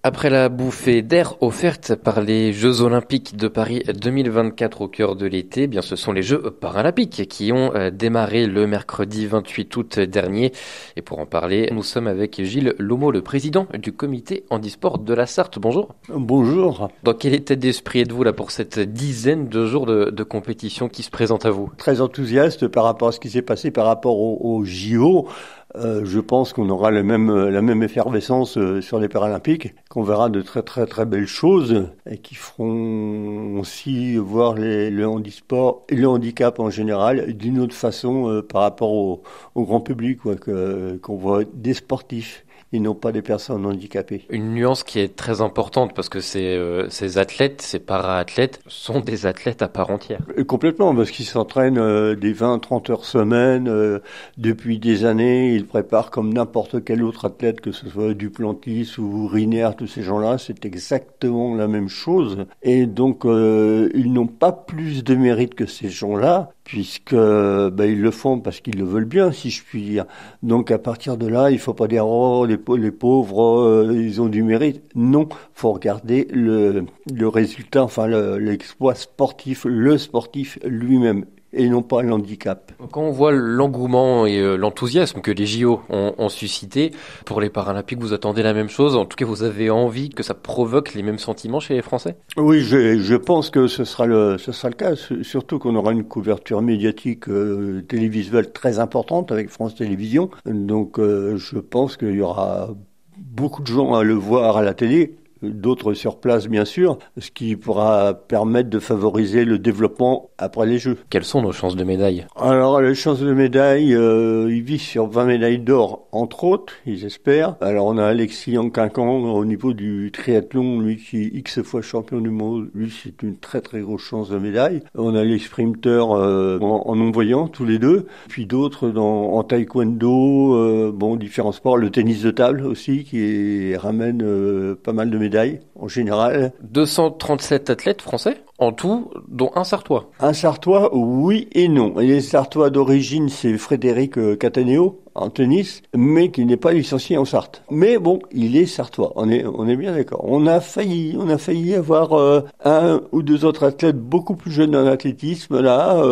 Après la bouffée d'air offerte par les Jeux Olympiques de Paris 2024 au cœur de l'été, eh bien ce sont les Jeux Paralympiques qui ont démarré le mercredi 28 août dernier. Et pour en parler, nous sommes avec Gilles Lomo, le président du comité handisport de la Sarthe. Bonjour. Bonjour. Dans quel état d'esprit êtes-vous là pour cette dizaine de jours de compétition qui se présente à vous? Très enthousiaste par rapport à ce qui s'est passé par rapport aux JO. Je pense qu'on aura la même effervescence sur les Paralympiques, qu'on verra de très très très belles choses et qui feront aussi voir le handisport et le handicap en général d'une autre façon par rapport au grand public, qu'on voit des sportifs et non pas des personnes handicapées. Une nuance qui est très importante parce que ces athlètes, ces para-athlètes sont des athlètes à part entière. Complètement, parce qu'ils s'entraînent des 20-30 heures semaine depuis des années. Ils préparent comme n'importe quel autre athlète, que ce soit Duplantis ou Riner, tous ces gens-là, c'est exactement la même chose. Et donc, ils n'ont pas plus de mérite que ces gens-là, puisque ils le font parce qu'ils le veulent bien, si je puis dire. Donc à partir de là, il faut pas dire les pauvres ils ont du mérite. Non, faut regarder le résultat, enfin l'exploit sportif, le sportif lui-même, et non pas l'handicap. Quand on voit l'engouement et l'enthousiasme que les JO ont suscité, pour les Paralympiques, vous attendez la même chose? En tout cas, vous avez envie que ça provoque les mêmes sentiments chez les Français? Oui, je pense que ce sera le cas, surtout qu'on aura une couverture médiatique télévisuelle très importante avec France Télévisions. Donc je pense qu'il y aura beaucoup de gens à le voir à la télé. D'autres sur place, bien sûr, ce qui pourra permettre de favoriser le développement après les Jeux. Quelles sont nos chances de médaille? Alors, les chances de médaille, ils visent sur 20 médailles d'or, entre autres, ils espèrent. Alors, on a Alexis Anquincan au niveau du triathlon, lui qui est X fois champion du monde. Lui, c'est une très très grosse chance de médaille. On a les sprinteurs en non-voyant, tous les deux. Puis d'autres en taekwondo, différents sports. Le tennis de table aussi, qui ramène pas mal de médailles en général. 237 athlètes français en tout, dont un Sartois. Un Sartois, oui et non. Et les Sartois d'origine, c'est Frédéric Cataneo en tennis, mais qui n'est pas licencié en Sarthe. Mais bon, il est Sartois. On est bien d'accord. On a failli avoir un ou deux autres athlètes beaucoup plus jeunes en athlétisme là,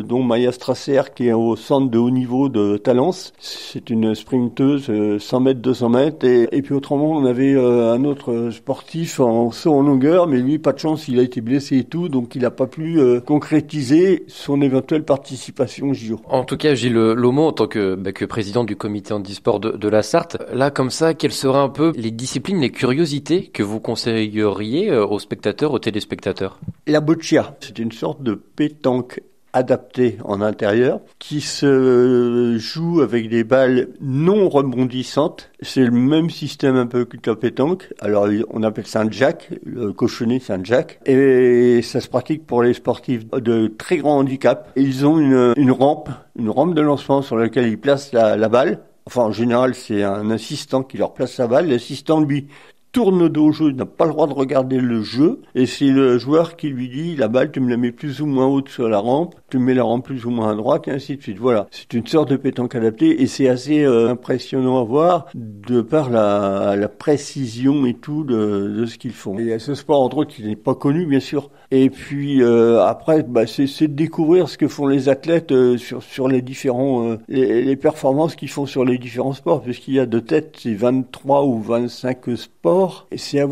dont Maya Strasser, qui est au centre de haut niveau de Talence. C'est une sprinteuse 100 mètres, 200 mètres. Et puis autrement, on avait un autre sportif en saut en longueur, mais lui, pas de chance, il a été blessé et tout, donc il n'a pas pu concrétiser son éventuelle participation au JO. En tout cas, Gilles Lomo, en tant que président du comité handisport de la Sarthe, là, comme ça, quelles seraient un peu les disciplines, les curiosités que vous conseilleriez aux spectateurs, aux téléspectateurs? La boccia, c'est une sorte de pétanque adapté en intérieur, qui se joue avec des balles non rebondissantes. C'est le même système un peu que la pétanque. Alors, on appelle ça un jack, le cochonnet, c'est un jack. Et ça se pratique pour les sportifs de très grand handicap. Ils ont une rampe de lancement sur laquelle ils placent la balle. Enfin, en général, c'est un assistant qui leur place la balle. L'assistant, lui, tourne le dos au jeu, il n'a pas le droit de regarder le jeu, et c'est le joueur qui lui dit, la balle, tu me la mets plus ou moins haute sur la rampe, tu mets la rampe plus ou moins à droite, et ainsi de suite. Voilà. C'est une sorte de pétanque adaptée, et c'est assez impressionnant à voir, de par la précision et tout de ce qu'ils font. Et ce sport, entre autres, qui n'est pas connu, bien sûr. Et puis, après, c'est de découvrir ce que font les athlètes sur les différents, les performances qu'ils font sur les différents sports, puisqu'il y a de tête, c'est 23 ou 25 sports. Et c'est à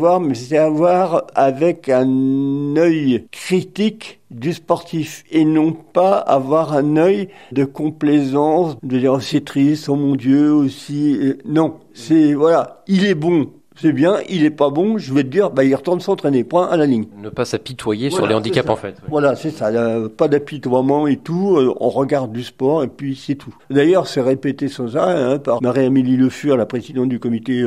voir avec un œil critique du sportif et non pas avoir un œil de complaisance, de dire oh, c'est triste, oh mon Dieu aussi. Non, c'est voilà, il est bon. C'est bien, il est pas bon, je vais te dire, il retourne s'entraîner, point à la ligne. Ne pas s'apitoyer sur les handicaps, en fait. Ouais. Voilà, c'est ça, pas d'apitoiement et tout, on regarde du sport et puis c'est tout. D'ailleurs, c'est répété sans arrêt par Marie-Amélie Le Fur, la présidente du comité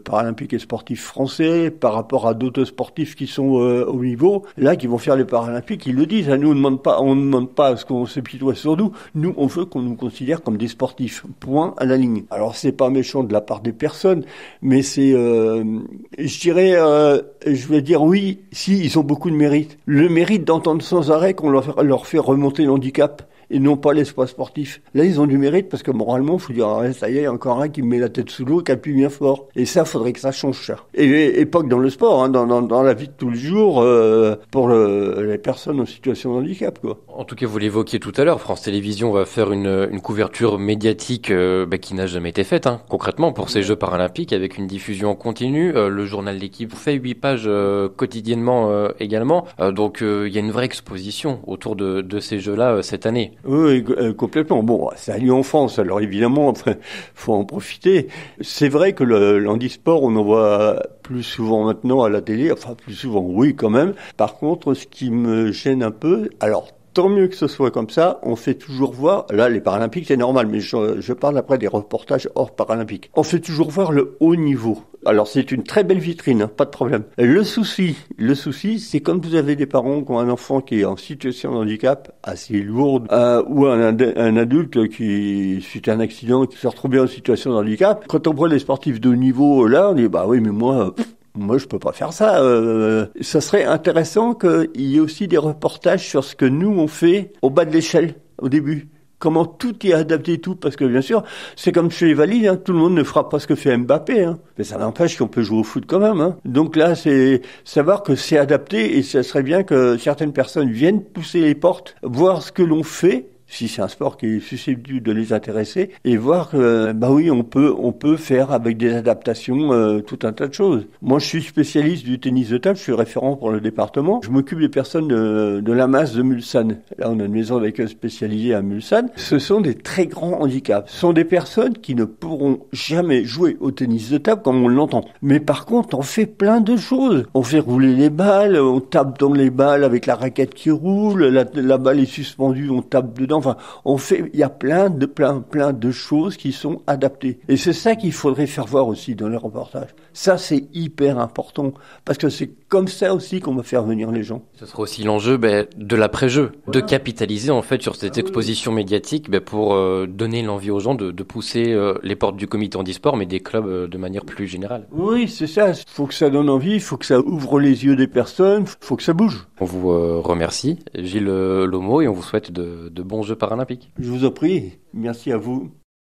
paralympique et sportif français, par rapport à d'autres sportifs qui sont au niveau, là, qui vont faire les paralympiques, ils le disent, nous, on ne demande pas à ce qu'on s'apitoie sur nous, on veut qu'on nous considère comme des sportifs, point à la ligne. Alors, c'est pas méchant de la part des personnes, mais c'est... je dirais, je vais dire oui, si, ils ont beaucoup de mérite. Le mérite d'entendre sans arrêt qu'on leur fait remonter l'handicap et non pas l'espoir sportif. Là, ils ont du mérite parce que moralement, il faut dire, ah, ça y est, il y a encore un qui me met la tête sous l'eau et qui appuie bien fort. Et ça, faudrait que ça change ça. Et pas que dans le sport, hein, dans la vie de tous les jours, pour les personnes en situation de handicap, quoi. En tout cas, vous l'évoquiez tout à l'heure, France Télévisions va faire une couverture médiatique qui n'a jamais été faite, hein, concrètement, pour ces Jeux paralympiques, avec une diffusion en continu. Le journal L'équipe fait 8 pages quotidiennement également. Donc, il y a une vraie exposition autour de ces Jeux-là cette année. Oui, complètement. Bon, ça a lieu en France, alors évidemment, enfin, faut en profiter. C'est vrai que le handisport, on en voit plus souvent maintenant à la télé, enfin plus souvent, oui, quand même. Par contre, ce qui me gêne un peu, alors tant mieux que ce soit comme ça, on fait toujours voir, là les Paralympiques c'est normal, mais je parle après des reportages hors Paralympiques. On fait toujours voir le haut niveau. Alors c'est une très belle vitrine, hein, pas de problème. Le souci, c'est quand vous avez des parents qui ont un enfant qui est en situation de handicap assez lourde, ou un adulte qui, suite à un accident, qui se retrouve bien en situation de handicap. Quand on voit les sportifs de haut niveau, là on dit bah oui mais moi, je peux pas faire ça. Ça serait intéressant qu'il y ait aussi des reportages sur ce que nous, on fait au bas de l'échelle, au début. Comment tout est adapté, tout. Parce que, bien sûr, c'est comme chez les valides, hein, tout le monde ne fera pas ce que fait Mbappé. Hein. Mais ça n'empêche qu'on peut jouer au foot quand même. Hein. Donc là, c'est savoir que c'est adapté et ça serait bien que certaines personnes viennent pousser les portes, voir ce que l'on fait, si c'est un sport qui est susceptible de les intéresser, et voir que, bah oui, on peut faire avec des adaptations tout un tas de choses. Moi, je suis spécialiste du tennis de table, je suis référent pour le département. Je m'occupe des personnes de la masse de Mulsanne. Là, on a une maison d'accueil spécialisée à Mulsanne. Ce sont des très grands handicaps. Ce sont des personnes qui ne pourront jamais jouer au tennis de table comme on l'entend. Mais par contre, on fait plein de choses. On fait rouler les balles, on tape dans les balles avec la raquette qui roule, la balle est suspendue, on tape dedans. Enfin, il y a plein de choses qui sont adaptées. Et c'est ça qu'il faudrait faire voir aussi dans les reportages. Ça, c'est hyper important. Parce que c'est comme ça aussi qu'on va faire venir les gens. Ce sera aussi l'enjeu de l'après-jeu, voilà. De capitaliser en fait sur cette exposition médiatique pour donner l'envie aux gens de pousser les portes du comité handisport, mais des clubs de manière plus générale. Oui, c'est ça. Il faut que ça donne envie, il faut que ça ouvre les yeux des personnes, il faut que ça bouge. On vous remercie, Gilles Lomo, et on vous souhaite de bons Jeux paralympiques. Je vous en prie. Merci à vous.